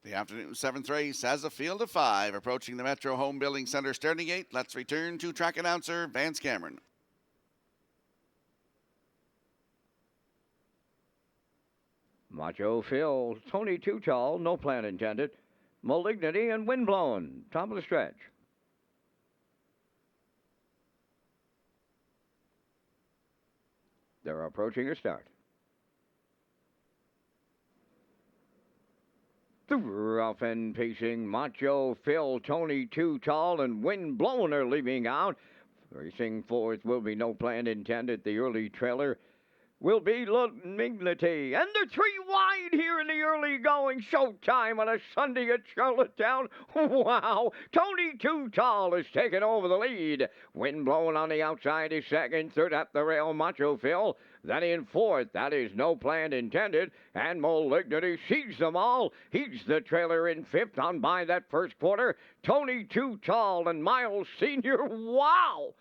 The afternoon 7th race has a field of 5 approaching the Metro Home Building Center starting gate. Let's return to track announcer Vance Cameron. Macho Phil, Tony Too Tall, no plan intended. Malignity and Windblown, top of the stretch. They're approaching a start. Rough and pacing, Macho Phil, Tony Too Tall, and Windblown are leaving out. Racing fourth will be no plan intended. The early trailer will be Malignity. And they're 3 wide here in the early going. Showtime on a Sunday at Charlottetown. Wow. Tony Too Tall is taking over the lead. Windblown on the outside is second. Third up the rail, Macho Phil. Then in fourth, that is no plan intended. And Malignity sees them all. He's the trailer in fifth on by that first quarter. Tony Too Tall and Miles Sr. Wow.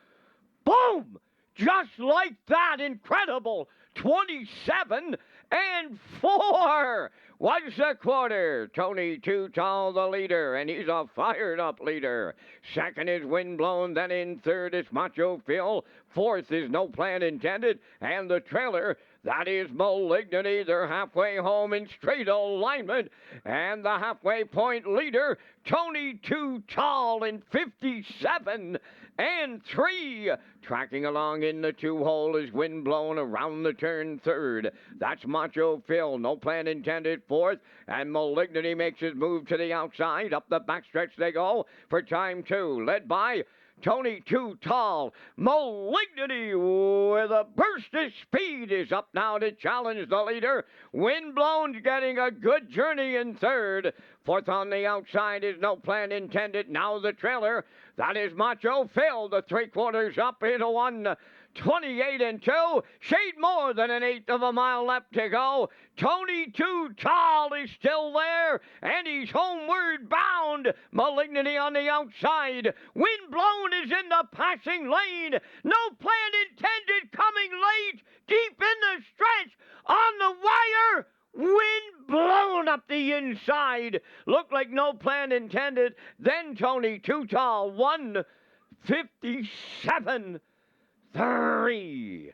Boom! Just like that, incredible. 27 and 4 was the quarter. Tony Too Tall, the leader, and he's a fired-up leader. Second is Windblown, then in third is Macho Phil. Fourth is no plan intended, and the trailer, that is Malignity. They're halfway home in straight alignment, and the halfway point leader, Tony Too Tall in 57 and 3. Tracking along in the 2-hole is Windblown around the turn third. That's Macho Phil, no plan intended, fourth. And Malignity makes his move to the outside. Up the backstretch they go for time 2, led by Tony Too Tall. Malignity with a burst of speed is up now to challenge the leader. Windblown's getting a good journey in third. Fourth on the outside is no plan intended. Now the trailer, that is Macho Phil. The 3/4 up into 1:28 and 2. Shade more than an eighth of a mile left to go. Tony Too Tall is still there, and he's homeward bound. Malignity on the outside. Windblown is in the passing lane. No plan intended, coming late, deep in the stretch, on the wire. Windblown up the inside. Looked like no plan intended. Then Tony Too Tall, 1:57.3.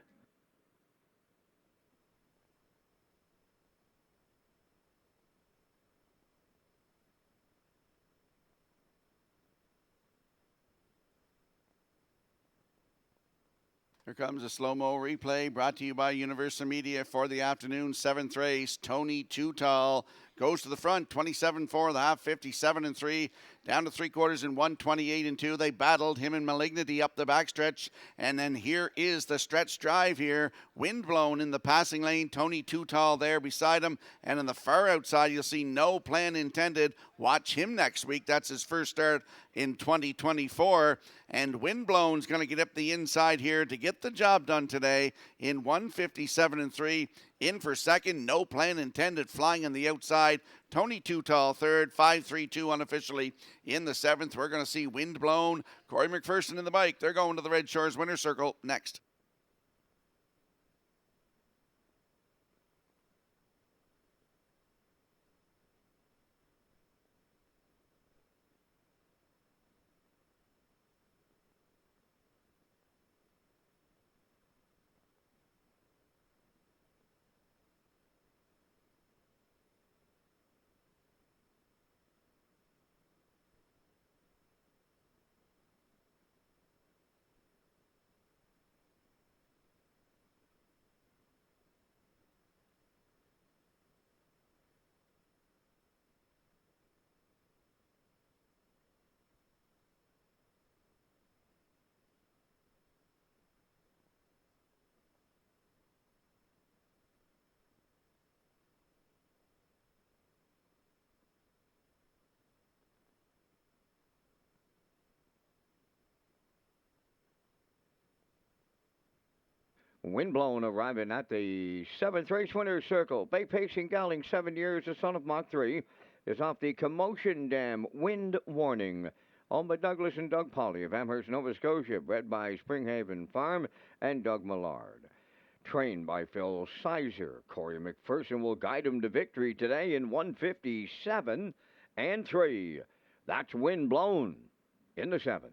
Here comes a slow-mo replay brought to you by Universal Media for the afternoon 7th race. Tony Too Tall goes to the front, 27-4, the half, 57-3, down to 3/4 in 1:28-2. They battled him and Malignity up the backstretch, and then here is the stretch drive here. Windblown in the passing lane, Tony Too Tall there beside him, and on the far outside you'll see no plan intended. Watch him next week. That's his first start in 2024, and Windblown's going to get up the inside here to get the job done today in 1:57.3. In for second, no plan intended, flying on the outside. Tony Too Tall third, 5-3-2 unofficially in the 7th. We're going to see Windblown, Corey McPherson in the bike. They're going to the Red Shores Winner's Circle next. Windblown arriving at the 7th race winner's circle. Bay Pacing Gowling, 7 years, the son of Mark III, is off the Commotion Dam Wind Warning. Owned by Douglas and Doug Polly of Amherst, Nova Scotia. Bred by Springhaven Farm and Doug Millard. Trained by Phil Sizer. Corey McPherson will guide him to victory today in 1:57 and 3. That's Wind Blown in the 7th.